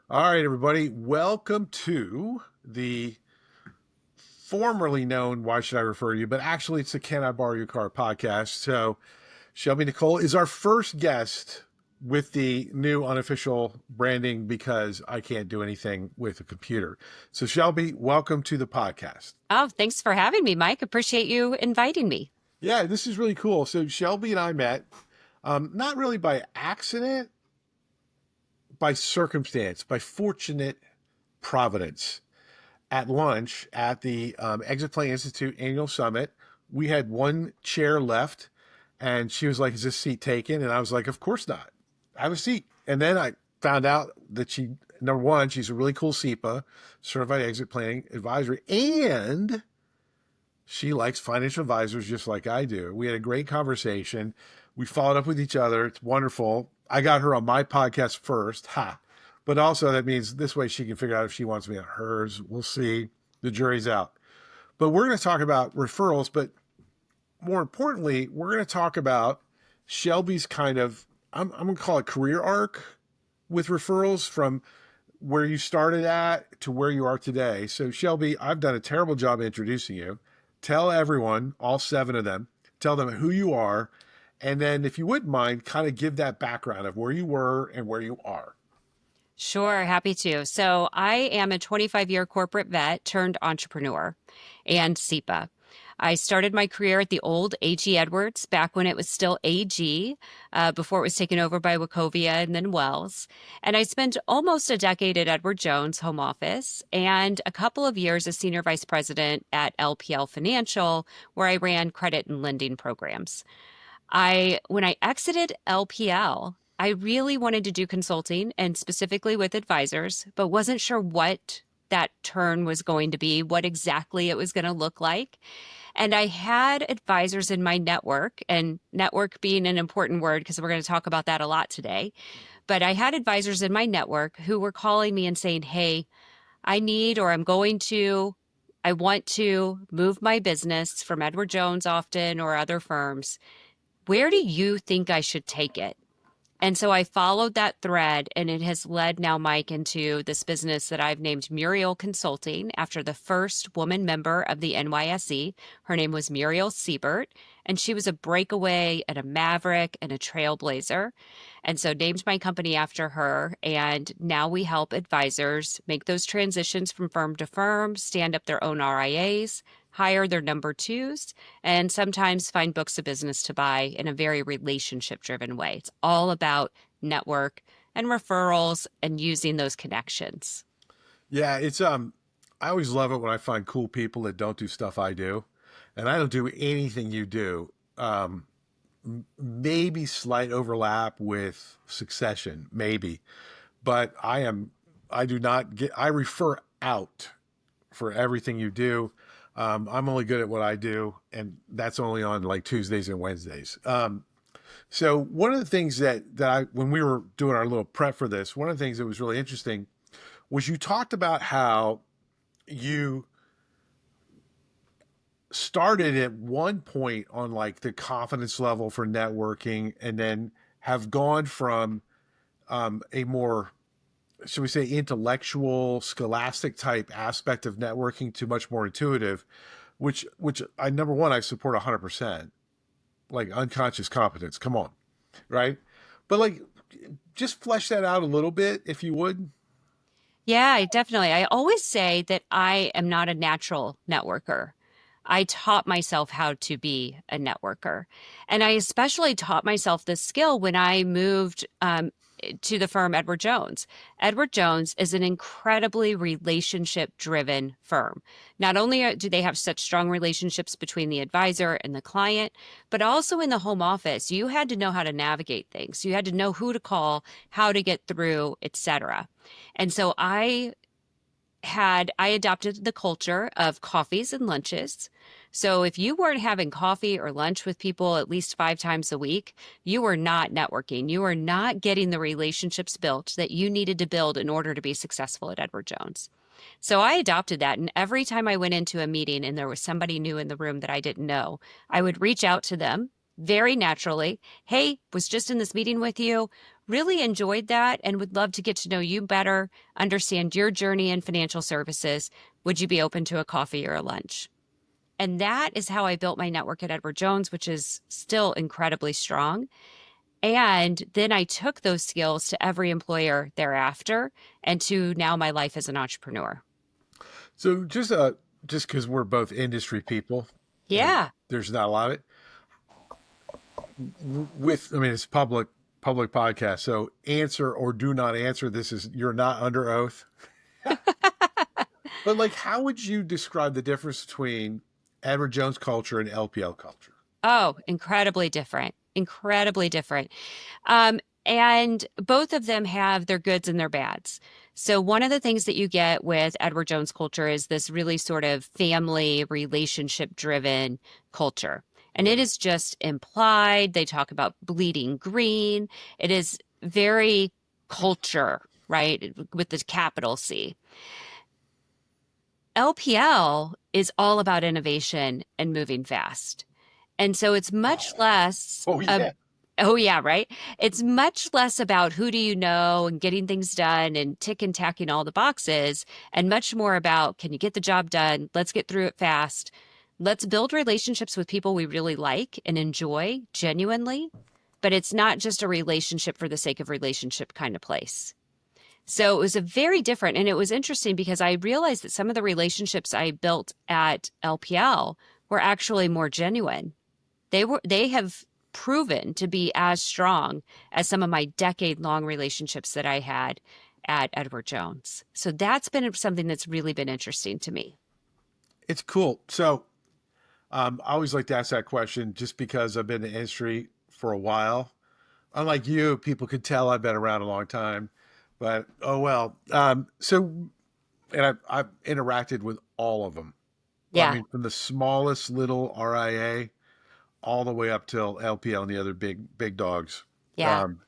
All right, everybody. Welcome to the formerly known Why Should I Refer You? But actually, it's the Can I Borrow Your Car podcast. So, Shelby Nicholl is our first guest with the new unofficial branding because I can't do anything with a computer. So, Shelby, welcome to the podcast. Oh, thanks for having me, Mike. Appreciate you inviting me. Yeah, this is really cool. So, Shelby and I met not really by accident, by circumstance, by fortunate providence. At lunch at the Exit Play Institute annual summit. We had one chair left, and she was like, "Is this seat taken?" And I was like, "Of course not. I have a seat." And then I found out that number one, she's a really cool SEPA, certified exit planning advisory, and she likes financial advisors just like I do. We had a great conversation. We followed up with each other. It's wonderful. I got her on my podcast first. Ha. But also that means this way she can figure out if she wants me on hers. We'll see. The jury's out. But we're going to talk about referrals. But more importantly, we're going to talk about Shelby's kind of, I'm going to call it career arc with referrals from where you started at to where you are today. So, Shelby, I've done a terrible job introducing you. Tell everyone, all seven of them, tell them who you are. And then, if you wouldn't mind, kind of give that background of where you were and where you are. Sure, happy to. So, I am a 25-year corporate vet turned entrepreneur and SEPA. I started my career at the old A.G. Edwards back when it was still A.G., before it was taken over by Wachovia and then Wells. And I spent almost a decade at Edward Jones home office and a couple of years as senior vice president at LPL Financial, where I ran credit and lending programs. When I exited LPL, I really wanted to do consulting and specifically with advisors, but wasn't sure what that turn was going to be, what exactly it was going to look like. And I had advisors in my network, and network being an important word because we're going to talk about that a lot today. But I had advisors in my network who were calling me and saying, "Hey, I need, or I want to move my business from Edward Jones often or other firms. Where do you think I should take it?" And so I followed that thread, and it has led now, Mike, into this business that I've named Muriel Consulting after the first woman member of the NYSE. Her name was Muriel Siebert, and she was a breakaway and a maverick and a trailblazer. And so named my company after her. And now we help advisors make those transitions from firm to firm, stand up their own RIAs, hire their number twos, and sometimes find books of business to buy in a very relationship driven way. It's all about network and referrals and using those connections. Yeah, I always love it when I find cool people that don't do stuff I do. And I don't do anything you do. Maybe slight overlap with succession, maybe. But I do not get, I refer out for everything you do. I'm only good at what I do, and that's only on like Tuesdays and Wednesdays. So one of the things when we were doing our little prep for this, one of the things that was really interesting was you talked about how you started at one point on like the confidence level for networking and then have gone from a more, should we say, intellectual, scholastic type aspect of networking to much more intuitive, which I, number one, I support 100%, like unconscious competence. Come on, right? But like, just flesh that out a little bit, if you would. Yeah, definitely. I always say that I am not a natural networker. I taught myself how to be a networker. And I especially taught myself this skill when I moved to the firm Edward Jones. Edward Jones is an incredibly relationship driven firm. Not only do they have such strong relationships between the advisor and the client, but also in the home office, you had to know how to navigate things. You had to know who to call, how to get through, etc. And so I adopted the culture of coffees and lunches. So if you weren't having coffee or lunch with people at least 5 times a week, you were not networking. You were not getting the relationships built that you needed to build in order to be successful at Edward Jones. So I adopted that. And every time I went into a meeting and there was somebody new in the room that I didn't know, I would reach out to them very naturally. Hey, was just in this meeting with you. Really enjoyed that and would love to get to know you better, understand your journey in financial services. Would you be open to a coffee or a lunch? And that is how I built my network at Edward Jones, which is still incredibly strong. And then I took those skills to every employer thereafter and to now my life as an entrepreneur. So just because we're both industry people and Yeah. there's not a lot of it with, I mean, it's public podcast. So answer or do not answer. This is, you're not under oath. But like, how would you describe the difference between Edward Jones culture and LPL culture? Oh, incredibly different. Incredibly different. Um, and both of them have their goods and their bads. So, one of the things that you get with Edward Jones culture is this really sort of family relationship driven culture. And it is just implied. They talk about bleeding green. It is very culture, right? With the capital C. LPL is all about innovation and moving fast. And so it's much less Oh yeah. oh yeah, right? It's much less about who do you know and getting things done and tick and tacking all the boxes, and much more about can you get the job done? Let's get through it fast. Let's build relationships with people we really like and enjoy genuinely, but it's not just a relationship for the sake of relationship kind of place. So it was a very different, and it was interesting because I realized that some of the relationships I built at LPL were actually more genuine. They have proven to be as strong as some of my decade-long relationships that I had at Edward Jones. So that's been something that's really been interesting to me. It's cool. So I always like to ask that question just because I've been in the industry for a while. Unlike you, people could tell I've been around a long time, but oh well. And I've interacted with all of them. I Yeah. mean, from the smallest little RIA all the way up till LPL and the other big dogs. Yeah. Um,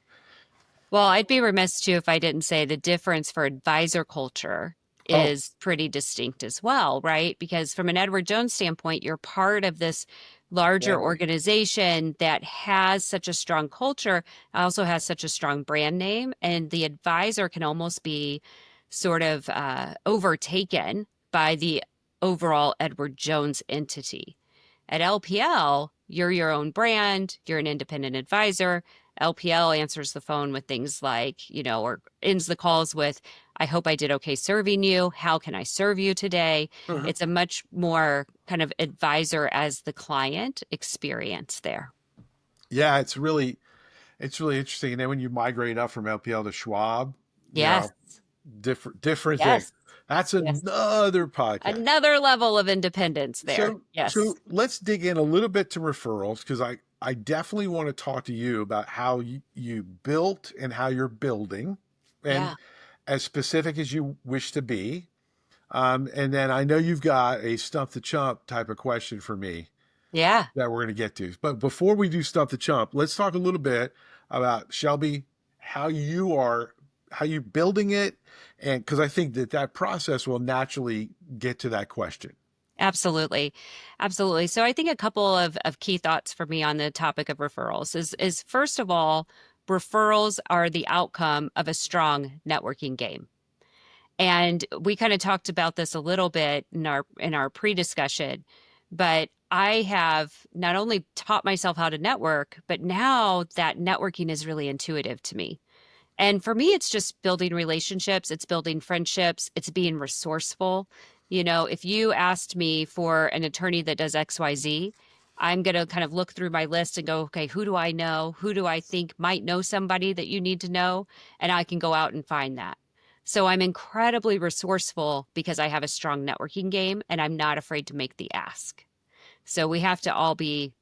Well, I'd be remiss too if I didn't say the difference for advisor culture oh, is pretty distinct as well, right? Because from an Edward Jones standpoint, you're part of this larger family. organization that has such a strong culture, also has such a strong brand name, and the advisor can almost be sort of overtaken by the overall Edward Jones entity. At LPL, you're your own brand, you're an independent advisor. LPL answers the phone with things like, or ends the calls with, I hope I did okay serving you. How can I serve you today? Mhm. It's a much more kind of advisor as the client experience there. Yeah, it's really interesting. And then when you migrate up from LPL to Schwab, you Yes. know, different thing. Yes. That's Yes. another podcast. Another level of independence there. So Yes. let's dig in a little bit to referrals because I definitely want to talk to you about how you built and how you're building, and Yeah. as specific as you wish to be. And then I know you've got a stump the chump type of question for me Yeah. that we're going to get to. But before we do stump the chump, let's talk a little bit about Shelby, how you building it, and because I think that process will naturally get to that question. Absolutely. Absolutely. So I think a couple of key thoughts for me on the topic of referrals is first of all, referrals are the outcome of a strong networking game. And we kind of talked about this a little bit in our pre-discussion, but I have not only taught myself how to network, but now that networking is really intuitive to me. And for me, it's just building relationships, it's building friendships, it's being resourceful. If you asked me for an attorney that does XYZ, I'm going to kind of look through my list and go, okay, who do I know? Who do I think might know somebody that you need to know? And I can go out and find that. So I'm incredibly resourceful because I have a strong networking game and I'm not afraid to make the ask. So we have to all be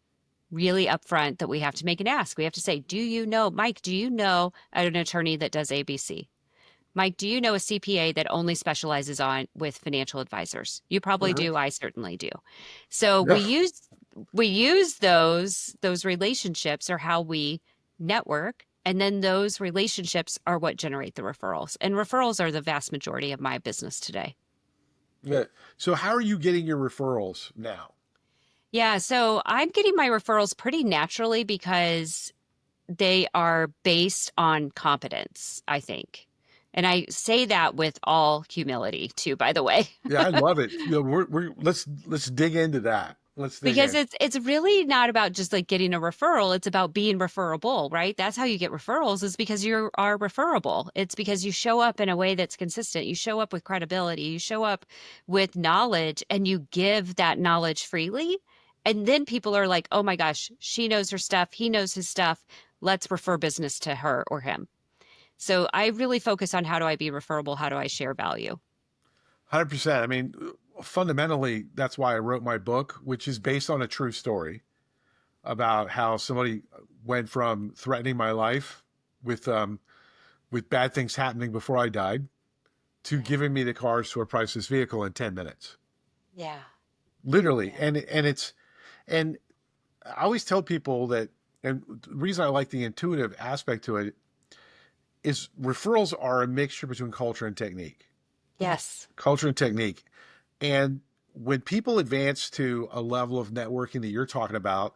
really upfront that we have to make an ask. We have to say, do you know, Mike, do you know an attorney that does ABC? Mike, do you know a CPA that only specializes on with financial advisors? You probably Mhm. do. I certainly do. So we Yeah. use those relationships are how we network. And then those relationships are what generate the referrals. And referrals are the vast majority of my business today. Yeah. So how are you getting your referrals now? Yeah, so I'm getting my referrals pretty naturally because they are based on competence, I think. And I say that with all humility too, by the way. Yeah, I love it. Let's dig into that. Let's dig Because in. it's really not about just like getting a referral, it's about being referable, right? That's how you get referrals is because you are referable. It's because you show up in a way that's consistent. You show up with credibility, you show up with knowledge and you give that knowledge freely. And then people are like, "Oh my gosh, she knows her stuff, he knows his stuff. Let's refer business to her or him." So I really focus on how do I be referable? How do I share value? 100%. I mean, fundamentally, that's why I wrote my book, which is based on a true story about how somebody went from threatening my life with bad things happening before I died to giving me the cars to a priceless vehicle in 10 minutes. Yeah. Literally. Yeah. And I always tell people that, and the reason I like the intuitive aspect to it is referrals are a mixture between culture and technique. Yes. Culture and technique. And when people advance to a level of networking that you're talking about,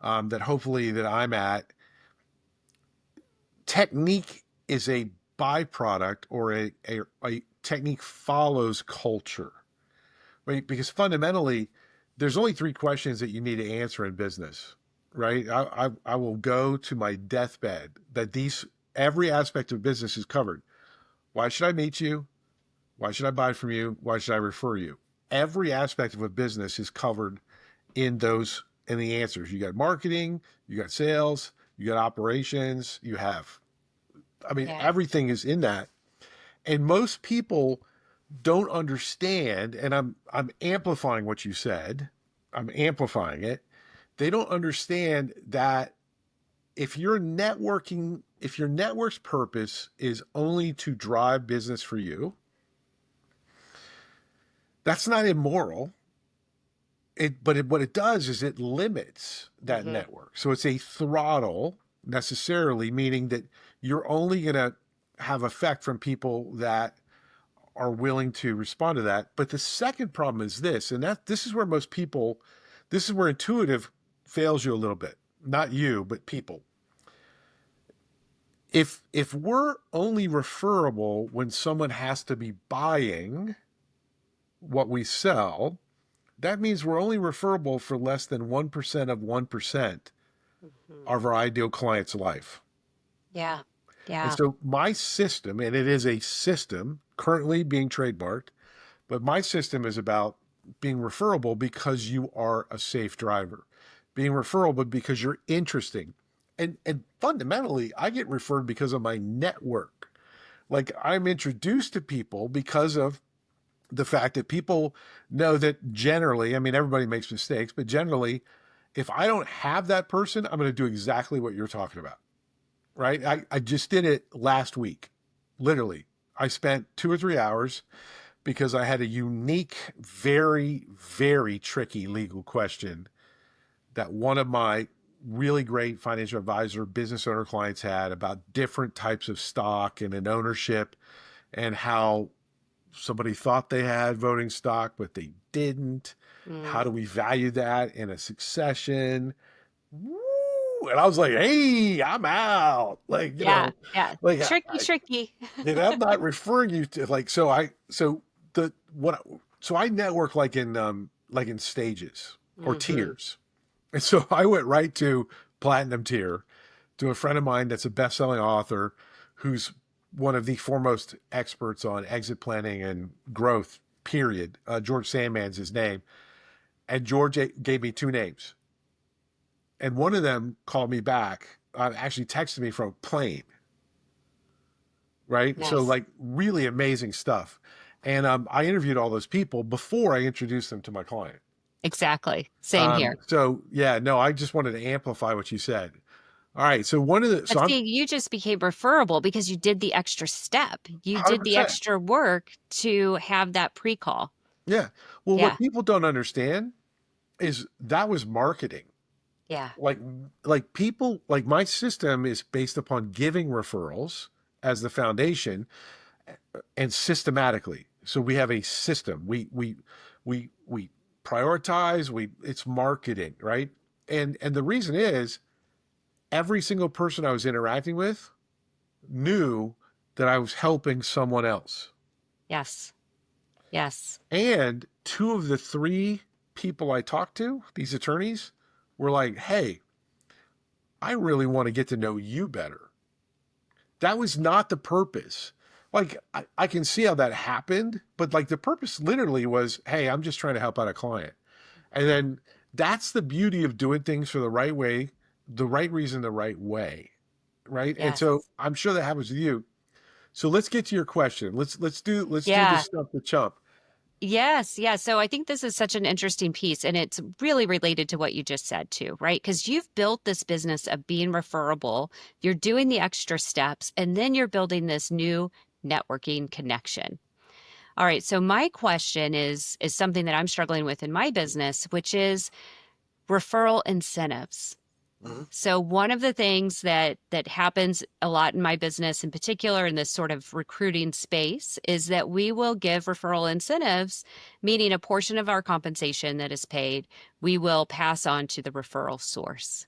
that hopefully that I'm at, technique is a byproduct, or a technique follows culture, right? Because fundamentally, there's only three questions that you need to answer in business, right? I will go to my deathbed that every aspect of business is covered. Why should I meet you? Why should I buy from you? Why should I refer you? Every aspect of a business is covered in the answers. You got marketing, you got sales, you got operations, Yeah. everything is in that. And most people don't understand, and I'm amplifying what you said. I'm amplifying it. They don't understand that if your network's purpose is only to drive business for you, that's not immoral. What it does is it limits that Hmm. network. So it's a throttle necessarily, meaning that you're only going to have effect from people that are willing to respond to that. But the second problem is this, and this is where this is where intuitive fails you a little bit. Not you, but people. If we're only referable when someone has to be buying what we sell, that means we're only referable for less than 1% of 1% Hmm. of our ideal client's life. Yeah. And Yeah. so my system, and it is a system currently being trademarked, but my system is about being referable because you are a safe driver, being referable because you're interesting. And fundamentally, I get referred because of my network. Like, I'm introduced to people because of the fact that people know that generally, I mean, everybody makes mistakes, but generally, if I don't have that person, I'm going to do exactly what you're talking about, right? I just did it last week. Literally, I spent 2 or 3 hours because I had a unique, very, very tricky legal question that one of my really great financial advisor, business owner clients had about different types of stock and an ownership, and how somebody thought they had voting stock, but they didn't. How Mm. do we value that in a succession? Woo! And I was like, hey, I'm out. Like, Yeah. Yeah. like Tricky, tricky. and I'm not referring you to like, the what so I network like in stages or Hmm. tiers. And so I went right to platinum tier, to a friend of mine that's a best-selling author who's one of the foremost experts on exit planning and growth, period. George Sandman's his name. And George gave me two names. And one of them called me back, actually texted me from a plane, right? So, Nice. like, really amazing stuff. And I interviewed all those people before I introduced them to my client. Exactly. Same here. So, yeah, no, I just wanted to amplify what you said. All right. So, But I'm see, you just became referable because you did the extra step. You did the 100%. extra work to have that pre-call. Yeah. Well, what Yeah. people don't understand is that was marketing. Yeah. Like people, like, my system is based upon giving referrals as the foundation, and systematically. So we have a system. We prioritize, it's marketing, right? And the reason is every single person I was interacting with knew that I was helping someone else. Yes. Yes. And two of the three people I talked to, these attorneys, were like, hey, I really want to get to know you better. That was not the purpose. Like, I can see how that happened, but like the purpose literally was, hey, I'm just trying to help out a client. And then that's the beauty of doing things for the right way, the right reason, the right way. Right. And Yes. so I'm sure that happens with you. So let's get to your question. Let's do Yeah. this stuff to chump. Yes, yeah. So I think this is such an interesting piece, and it's really related to what you just said too, right? Because you've built this business of being referable, you're doing the extra steps, and then you're building this new networking connection. All right. So my question is something that I'm struggling with in my business, which is referral incentives. Mhm. So one of the things that happens a lot in my business, in particular in this sort of recruiting space, is that we will give referral incentives, meaning a portion of our compensation that is paid, we will pass on to the referral source.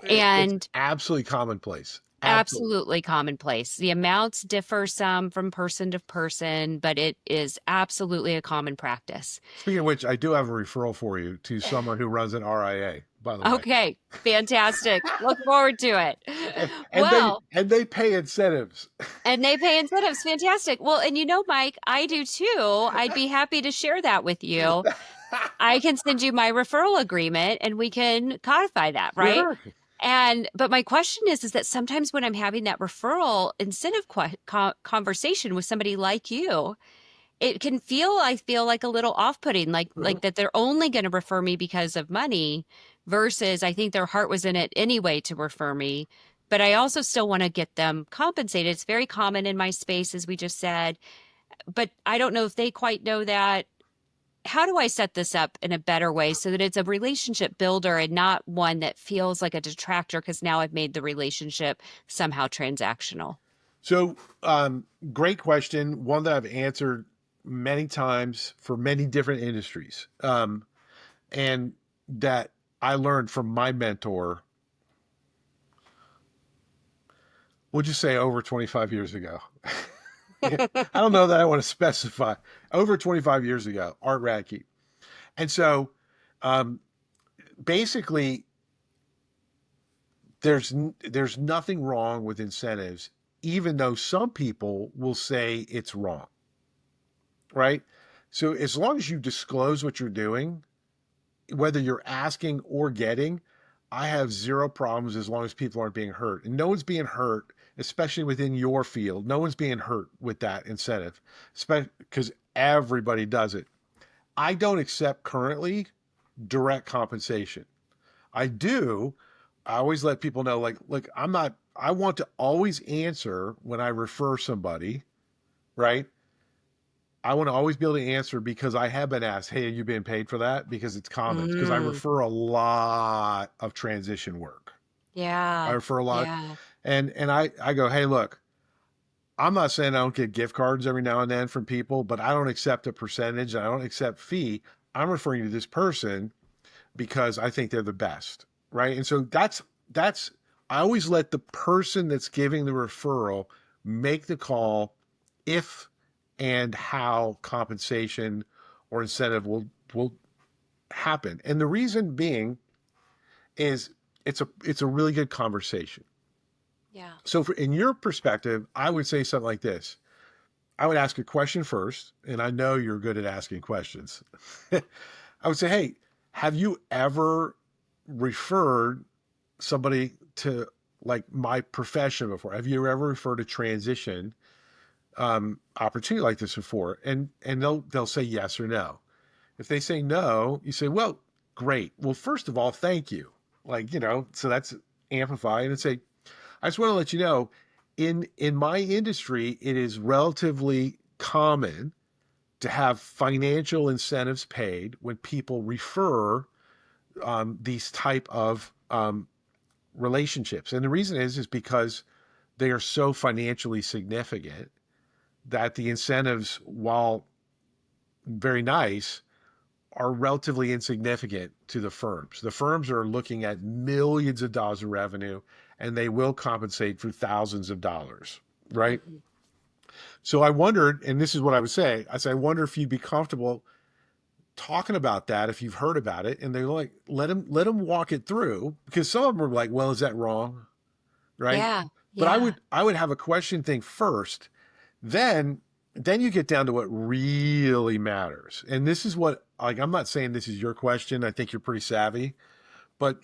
It's And absolutely commonplace. Absolutely. absolutely commonplace. The amounts differ some from person to person, but it is absolutely a common practice. Speaking of which, I do have a referral for you to someone who runs an RIA, by the way. Okay, fantastic. Look forward to it. And they Well, and they pay incentives. and they pay incentives. Fantastic. Well, and you know, Mike, I do too. I'd be happy to share that with you. I can send you my referral agreement and we can codify that, right? Sure. But my question is that sometimes when I'm having that referral incentive conversation with somebody like you, it can feel, I feel like a little off-putting, like that they're only going to refer me because of money versus I think their heart was in it anyway to refer me. But I also still want to get them compensated. It's very common in my space, as we just said, but I don't know if they quite know that. How do I set this up in a better way so that it's a relationship builder and not one that feels like a detractor because now I've made the relationship somehow transactional? So, great question. One that I've answered many times for many different industries, and that I learned from my mentor. We'll just say over 25 years ago. I don't know that I want to specify. Over 25 years ago, Art Radke. And so, um, basically, there's nothing wrong with incentives, even though some people will say it's wrong, right? So as long as you disclose what you're doing, whether you're asking or getting, I have zero problems as long as people aren't being hurt. And no one's being hurt, especially within your field. No one's being hurt with that incentive, especially because everybody does it. I don't accept currently direct compensation. I do. I always let people know, like, look, I want to always answer when I refer somebody, right? I want to always be able to answer because I have been asked, hey, are you being paid for that? Because it's common. Because I Mm, refer a lot of transition work. I yeah. refer a lot. Yeah. And I go, hey, look, I'm not saying I don't get gift cards every now and then from people, but I don't accept a percentage. I don't accept fee. I'm referring to this person because I think they're the best, right? And so that's I always let the person that's giving the referral make the call if and how compensation or incentive will happen. And the reason being is it's a really good conversation. Yeah. So in your perspective, I would say something like this. I would ask a question first, and I know you're good at asking questions. I would say, hey, have you ever referred somebody to like my profession before? Have you ever referred a transition opportunity like this before? And they'll say yes or no. If they say no, you say, well, great. Well, first of all, thank you. Like, so that's amplify and say, I just want to let you know, in my industry, it is relatively common to have financial incentives paid when people refer these type of relationships. And the reason is because they are so financially significant that the incentives, while very nice, are relatively insignificant to the firms. The firms are looking at millions of dollars of revenue, and they will compensate for thousands of dollars, right? Mhm. So I wondered, and this is what I would say, I said, I wonder if you'd be comfortable talking about that if you've heard about it. And they're like, let them walk it through, because some of them are like, well, is that wrong? Right. Yeah. But I Yeah. would I would have a question thing first. Then then you get down to what really matters. And this is what, like, I'm not saying this is your question. I think you're pretty savvy, but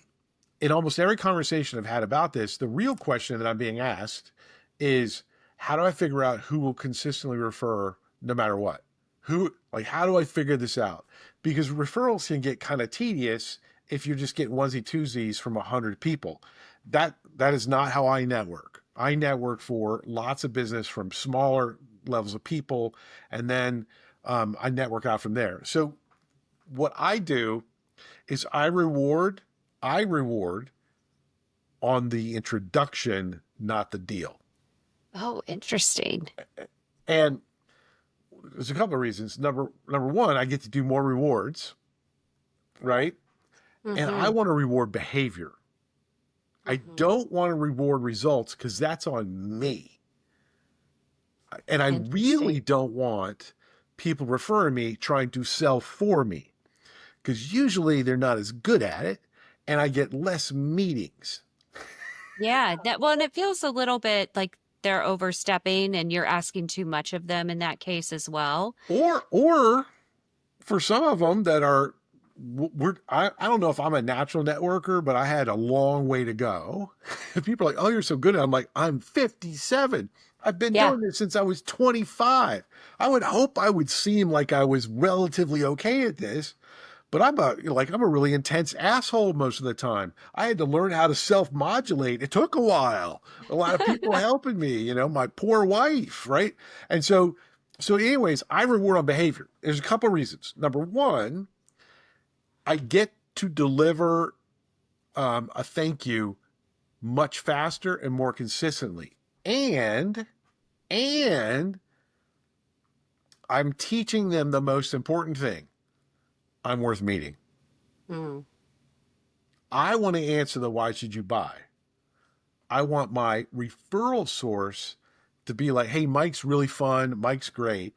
in almost every conversation I've had about this, the real question that I'm being asked is, how do I figure out who will consistently refer no matter what? Who, like, how do I figure this out? Because referrals can get kind of tedious if you're just getting onesie twosies from 100 people. That is not how I network. I network for lots of business from smaller levels of people, and then I network out from there. So what I do is I reward on the introduction, not the deal. Oh, interesting. And there's a couple of reasons. Number one, I get to do more rewards, right? And I Mm-hmm. want to reward behavior. I Mm-hmm. don't want to reward results because that's on me. And I Interesting. really don't want people referring me trying to sell for me, because usually they're not as good at it, and I get less meetings. Yeah. That, well, and it feels a little bit like they're overstepping and you're asking too much of them in that case as well. Or for some of them that are, I don't know if I'm a natural networker, but I had a long way to go. People are like, oh, you're so good at it. I'm like, I'm 57. I've been Yeah. doing this since I was 25. I would hope I would seem like I was relatively okay at this, but I'm a really intense asshole most of the time. I had to learn how to self-modulate. It took a while. A lot of people helping me, my poor wife, right? And so anyways, I reward on behavior. There's a couple of reasons. Number one, I get to deliver a thank you much faster and more consistently. And I'm teaching them the most important thing. I'm worth meeting. Mm. I want to answer the why should you buy. I want my referral source to be like, hey, Mike's really fun. Mike's great.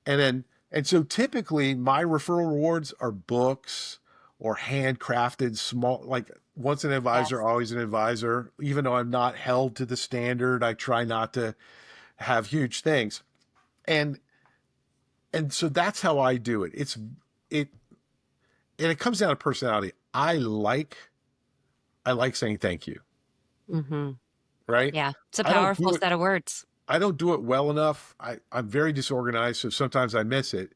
And so typically my referral rewards are books or handcrafted small, like once an advisor, Yes. always an advisor. Even though I'm not held to the standard, I try not to have huge things. And and so that's how I do it. It and it comes down to personality. I like saying thank you, Mm-hmm. right? Yeah. It's a I don't do powerful it set of words. I don't do it well enough. I'm very disorganized, so sometimes I miss it.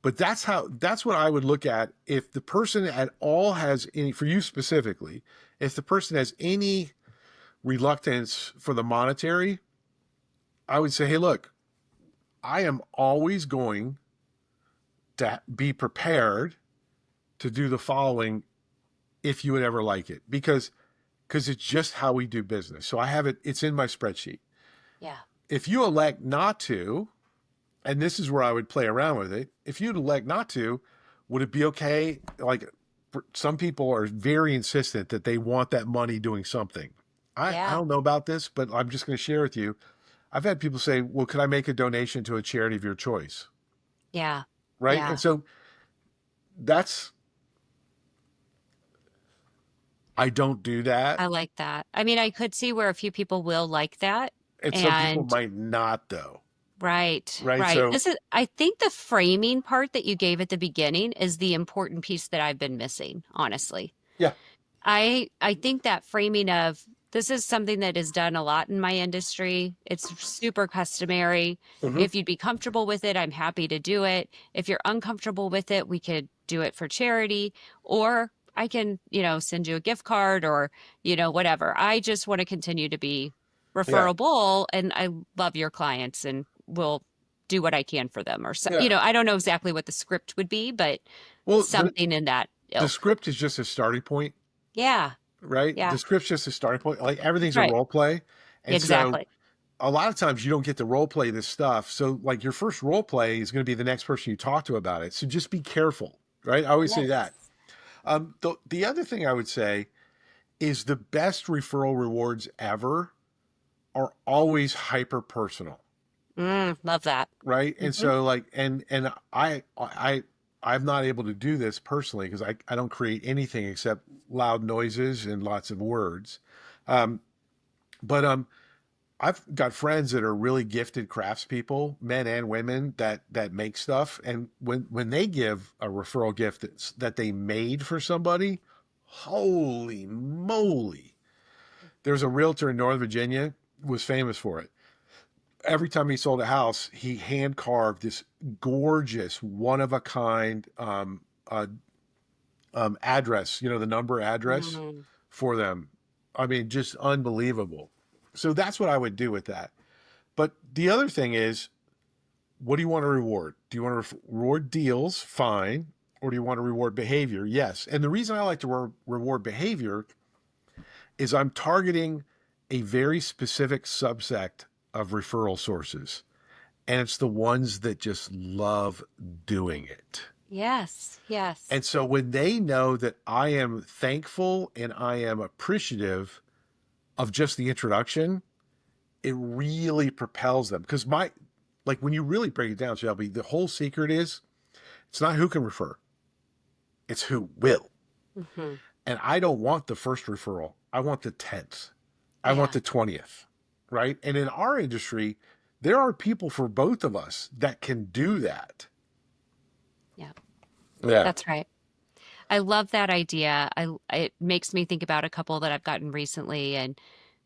But that's what I would look at if the person at all has any, for you specifically, if the person has any reluctance for the monetary, I would say, hey, look, I am always going to be prepared to do the following if you would ever like it, because it's just how we do business. So I have it, it's in my spreadsheet. Yeah. If you elect not to, and this is where I would play around with it. If you'd elect not to, would it be okay? Like, some people are very insistent that they want that money doing something. I Yeah. don't know about this, but I'm just going to share with you. I've had people say, well, could I make a donation to a charity of your choice? Yeah. Right. And Yeah. so that's, I don't do that. I like that. I mean, I could see where a few people will like that. And some people And might not, though. right, Right. right. So, I think the framing part that you gave at the beginning is the important piece that I've been missing, honestly. yeah. I think that framing of this is something that is done a lot in my industry. It's super customary. Hmm. If you'd be comfortable with it, I'm happy to do it. If you're uncomfortable with it, we could do it for charity, or I can, send you a gift card or, whatever. I just want to continue to be Yeah. referable, and I love your clients and will do what I can for them, or so, Yeah. I don't know exactly what the script would be, but Well, something in that the ilk. script is just a starting point, Yeah. right? Yeah. The script's just a starting point. Like, everything's a Right. role play. And so Exactly. a lot of times you don't get to role play this stuff. So, like, your first role play is going to be the next person you talk to about it. So just be careful, right? I always say that. Yes. The other thing I would say is the best referral rewards ever are always hyper personal, Love that. right? And Hmm. so like and I'm not able to do this personally because I don't create anything except loud noises and lots of words. Um, but I've got friends that are really gifted craftspeople, men and women that make stuff, and when they give a referral gift that they made for somebody, holy moly! There's a realtor in Northern Virginia who was famous for it. Every time he sold a house, he hand carved this gorgeous, one of a kind address, the number address Mm. for them. I mean, just unbelievable. So that's what I would do with that. But the other thing is, what do you want to reward? Do you want to reward deals? Fine. Or do you want to reward behavior? Yes. And the reason I like to reward behavior is I'm targeting a very specific subsect of referral sources, and it's the ones that just love doing it. Yes. Yes. And so when they know that I am thankful and I am appreciative of just the introduction, it really propels them. Because like when you really break it down, Shelby, the whole secret is it's not who can refer, it's who will. Hmm. And I don't want the first referral. I want the 10th. I want Yeah. the 20th. Right. And in our industry, there are people for both of us that can do that. Yeah. Yeah. That's right. I love that idea. It makes me think about a couple that I've gotten recently and,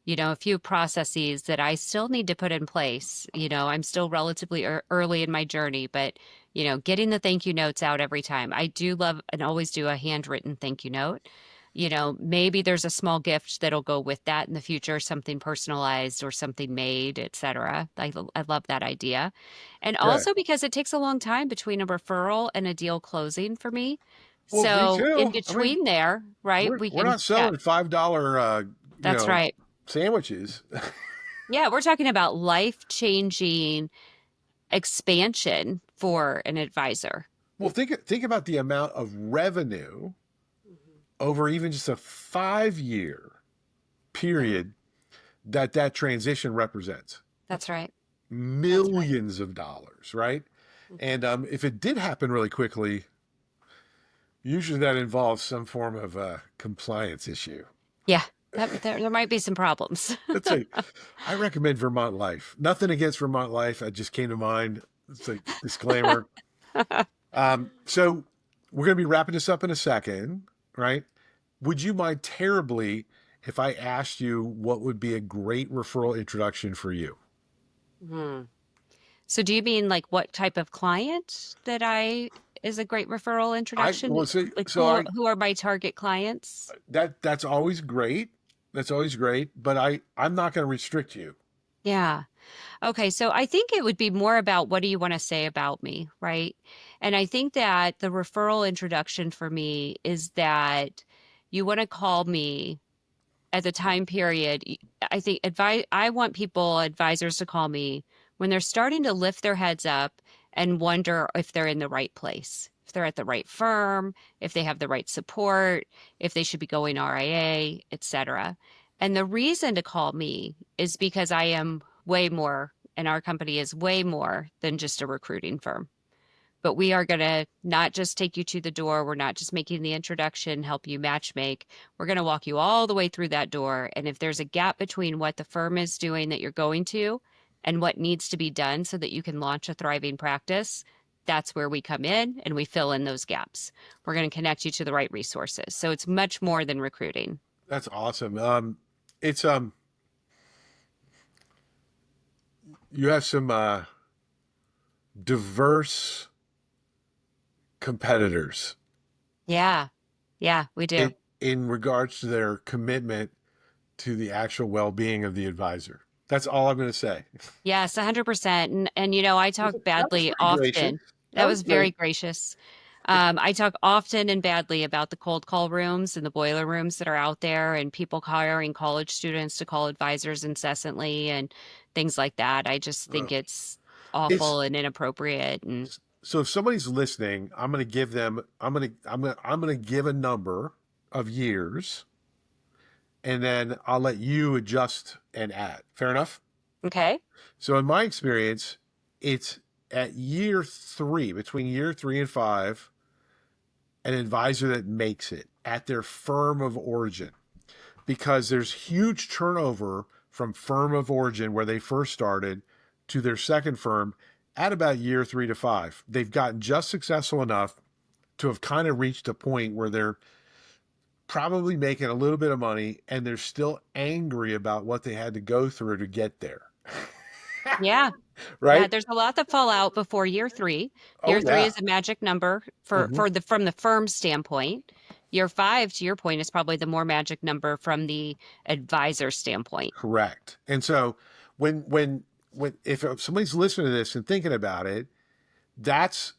a few processes that I still need to put in place. I'm still relatively early in my journey, but, getting the thank you notes out every time. I do love and always do a handwritten thank you note. Maybe there's a small gift that'll go with that in the future, something personalized or something made, etc. I love that idea. And Yeah. also because it takes a long time between a referral and a deal closing for me. Well, me So in too. I mean, between there, right, we we're can, not yeah, selling $5, that's right. sandwiches. Yeah, we're talking about life-changing expansion for an advisor. Well, think about the amount of revenue Mhm. over even just a 5 year Yeah, period that transition represents. that's right. That's right. Millions of dollars, right? Mhm. And if it did happen really quickly, usually that involves some form of compliance issue. Yeah, there might be some problems. Let's say, I recommend Vermont Life. Nothing against Vermont Life. It just came to mind. It's a disclaimer. So we're going to be wrapping this up in a second, right? Would you mind terribly if I asked you what would be a great referral introduction for you? Hmm. So do you mean like what type of client that I is a great referral I introduction? well, so, Like so I who are my target clients? that's always great. That's always great. But I'm not going to restrict you. Yeah. Okay, so I think it would be more about what do you want to say about me, right? And I think that the referral introduction for me is that you want to call me at the time period. I think I want advisors to call me when they're starting to lift their heads up and wonder if they're in the right place, if they're at the right firm, if they have the right support, if they should be going RIA, etc. And the reason to call me is because I am way more, and our company is way more than just a recruiting firm. But we are going to not just take you to the door. We're not just making the introduction, help you match make. We're going to walk you all the way through that door. And if there's a gap between what the firm is doing that you're going to and what needs to be done so that you can launch a thriving practice, that's where we come in and we fill in those gaps. We're going to connect you to the right resources. So it's much more than recruiting. That's awesome. It's you have some diverse competitors Yeah. Yeah, we do. in regards to their commitment to the actual well-being of the advisor. That's all I'm going to say. Yes, 100%. And I talk That was badly pretty gracious. often. That That was was great. very gracious. I talk often and badly about the cold call rooms and the boiler rooms that are out there and people hiring college students to call advisors incessantly and things like that. I just think Uh, it's it's awful and inappropriate and So if somebody's listening, I'm going to give them, I'm going to give a number of years, and then I'll let you adjust and add. Fair enough? Okay. So in my experience, it's at year three, between year 3 and 5, an advisor that makes it at their firm of origin, because there's huge turnover from firm of origin where they first started to their second firm at about year 3 to 5. They've gotten just successful enough to have kind of reached a point where they're probably making a little bit of money and they're still angry about what they had to go through to get there. Yeah. Yeah, Right? there's a lot that fall out before year three. Oh, Year three yeah. is a magic number Hmm. for the from the firm standpoint. Year five, to your point, is probably the more magic number from the advisor standpoint. Correct. And so when if somebody's listening to this and thinking about it, that's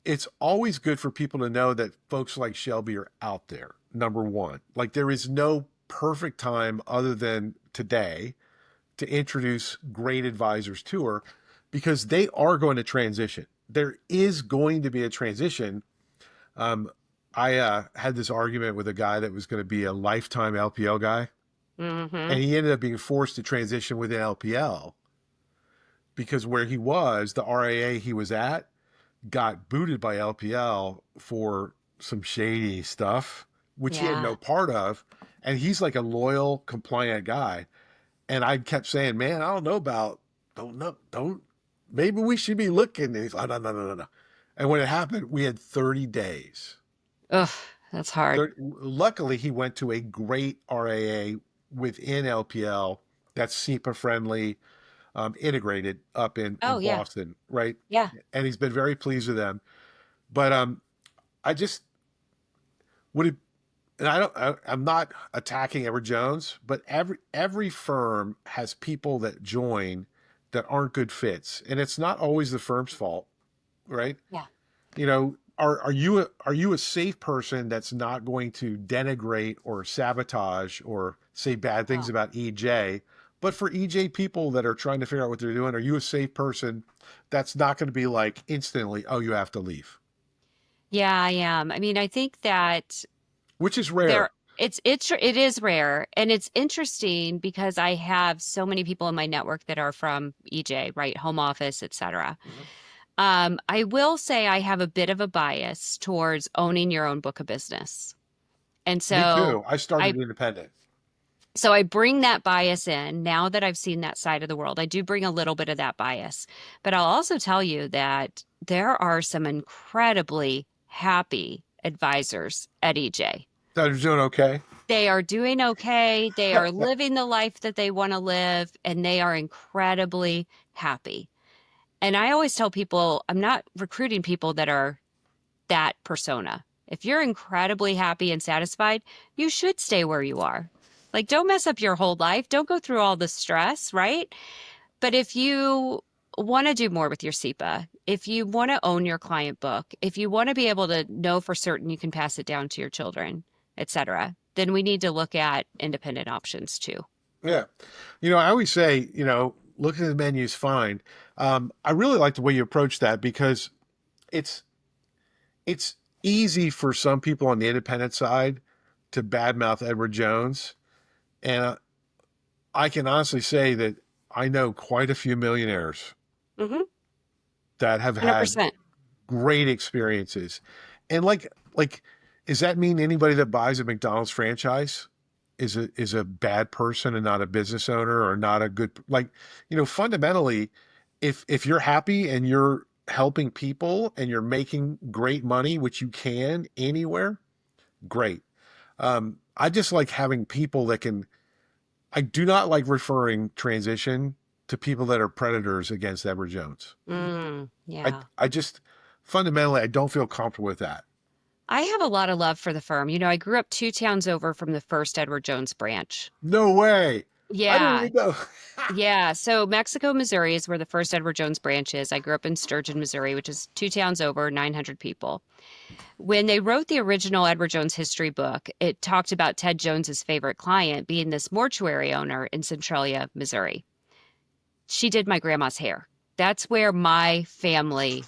it's always good for people to know that folks like Shelby are out there. Number one, like there is no perfect time other than today to introduce great advisors to her, because they are going to transition. There is going to be a transition. Um, I had this argument with a guy that was going to be a lifetime LPL guy, Hmm. and he ended up being forced to transition within LPL because where he was, the RAA he was at, got booted by LPL for some shady stuff, which he had Yeah. no part of. And he's like a loyal, compliant guy. And I kept saying, man, I don't know about, don't know, don't, maybe we should be looking. And he's like, no, no, no, no, no. And when it happened, we had 30 days. Ugh, that's hard. Luckily, he went to a great RAA within LPL that's SEPA friendly, integrated up in Oh yeah. Boston, right? Yeah. And he's been very pleased with them. But I just would it, and I'm not attacking Edward Jones, but every firm has people that join that aren't good fits, and it's not always the firm's fault, right? Yeah. You know, are you a safe person that's not going to denigrate or sabotage or say bad things Oh. about EJ? But for EJ people that are trying to figure out what they're doing, are you a safe person that's not going to be like instantly, oh, you have to leave, Yeah, I am. I mean, I think that which is rare. there it is rare, and it's interesting because I have so many people in my network that are from EJ, right? Home office, etc. Mhm. I will say I have a bit of a bias towards owning your own book of business. And Me so too. I I started independent. I bring that bias in now that I've seen that side of the world. I do bring a little bit of that bias. But I'll also tell you that there are some incredibly happy advisors at EJ. That are doing okay. They are doing okay. They are living the life that they want to live, and they are incredibly happy. And I always tell people I'm not recruiting people that are that persona. If you're incredibly happy and satisfied, you should stay where you are. Like, don't mess up your whole life. Don't go through all the stress, right? But if you want to do more with your SEPA, if you want to own your client book, if you want to be able to know for certain you can pass it down to your children, etc., then we need to look at independent options too. Yeah. I always say, looking at the menu is fine. I really like the way you approach that because it's it's easy for some people on the independent side to badmouth Edward Jones, and I can honestly say that I know quite a few millionaires Mm-hmm. that have had 100%. great experiences. And like does that mean anybody that buys a McDonald's franchise is a bad person and not a business owner or not a good, like, fundamentally, if you're happy and you're helping people and you're making great money, which you can anywhere, great. I just like having people that can, I do not like referring transition to people that are predators against Edward Jones. I Yeah. I just fundamentally I don't feel comfortable with that. I have a lot of love for the firm. I grew up two towns over from the first Edward Jones branch. No way. I didn't Yeah. even know. Yeah. So Mexico, Missouri is where the first Edward Jones branch is. I grew up in Sturgeon, Missouri, which is two towns over, 900 people. When they wrote the original Edward Jones history book, it talked about Ted Jones's favorite client being this mortuary owner in Centralia, Missouri. She did my grandma's hair. That's where my family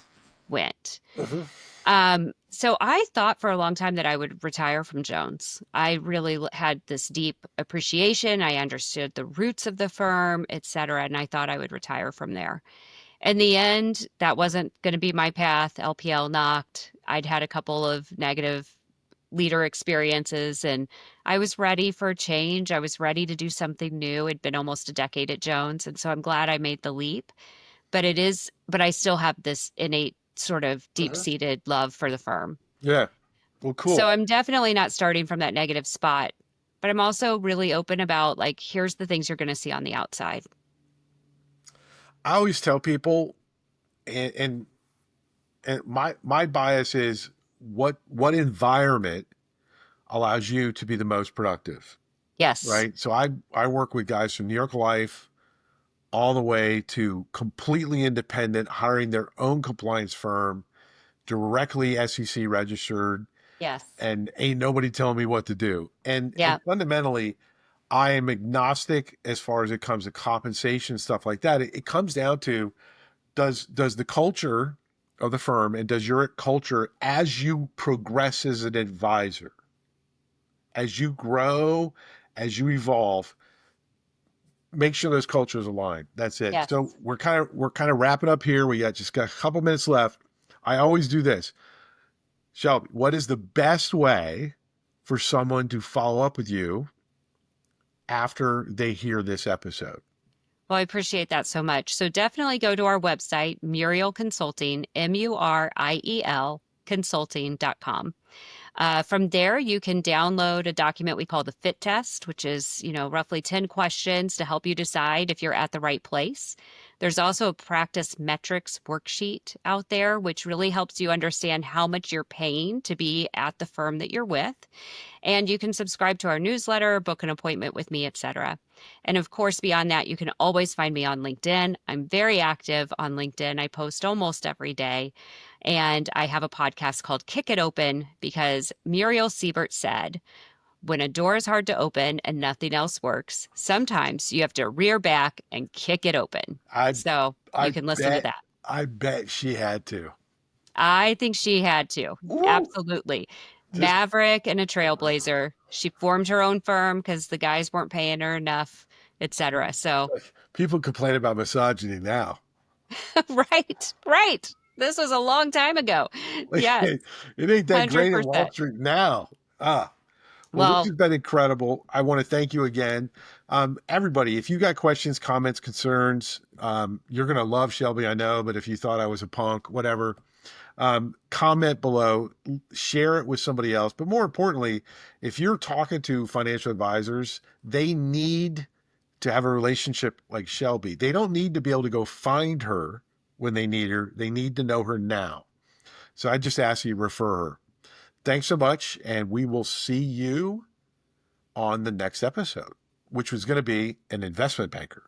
went. Mhm. So I thought for a long time that I would retire from Jones. I really had this deep appreciation. I understood the roots of the firm, et cetera, and I thought I would retire from there. In the end, that wasn't going to be my path. LPL knocked. I'd had a couple of negative leader experiences and I was ready for a change. I was ready to do something new. It'd been almost a decade at Jones. And so I'm glad I made the leap. But I still have this innate sort of deep Mhm. seated love for the firm. Yeah. Well, So cool. I'm definitely not starting from that negative spot, but I'm also really open about like, here's the things you're going to see on the outside. I always tell people, and my bias is what environment allows you to be the most productive, Yes. right? So I work with guys from New York Life all the way to completely independent, hiring their own compliance firm, directly SEC registered, Yes. and ain't nobody telling me what to do. And Yeah. fundamentally, I am agnostic as far as it comes to compensation, stuff like that. It comes down to does the culture of the firm and does your culture as you progress as an advisor, as you grow, as you evolve, make sure those cultures align. That's it. Yes. So we're kind of wrapping up here. We got a couple minutes left. I always do this. Shelby, what is the best way for someone to follow up with you after they hear this episode? Well, I appreciate that so much. So definitely go to our website, Muriel Consulting, Muriel consulting.com. From there, you can download a document we call the Fit Test, which is, roughly 10 questions to help you decide if you're at the right place. There's also a practice metrics worksheet out there, which really helps you understand how much you're paying to be at the firm that you're with. And you can subscribe to our newsletter, book an appointment with me, etc. And of course, beyond that, you can always find me on LinkedIn. I'm very active on LinkedIn. I post almost every day. And I have a podcast called Kick It Open because Muriel Siebert said, when a door is hard to open and nothing else works, sometimes you have to rear back and kick it open. I So I you can listen to bet that. I bet she had to. I think she had to. Woo! Absolutely. Just Maverick and a trailblazer. She formed her own firm because the guys weren't paying her enough, etc. So, people complain about misogyny now. right, right. This was a long time ago. Yes, It ain't that great in Wall 100%. Street now. Ah, well, this Well, has been incredible. I want to thank you again. Everybody, if you got questions, comments, concerns, you're going to love Shelby, I know, but if you thought I was a punk, whatever, comment below, share it with somebody else. But more importantly, if you're talking to financial advisors, they need to have a relationship like Shelby. They don't need to be able to go find her when they need her. They need to know her now. So I just ask you to refer her. Thanks so much. And we will see you on the next episode, which was going to be an investment banker.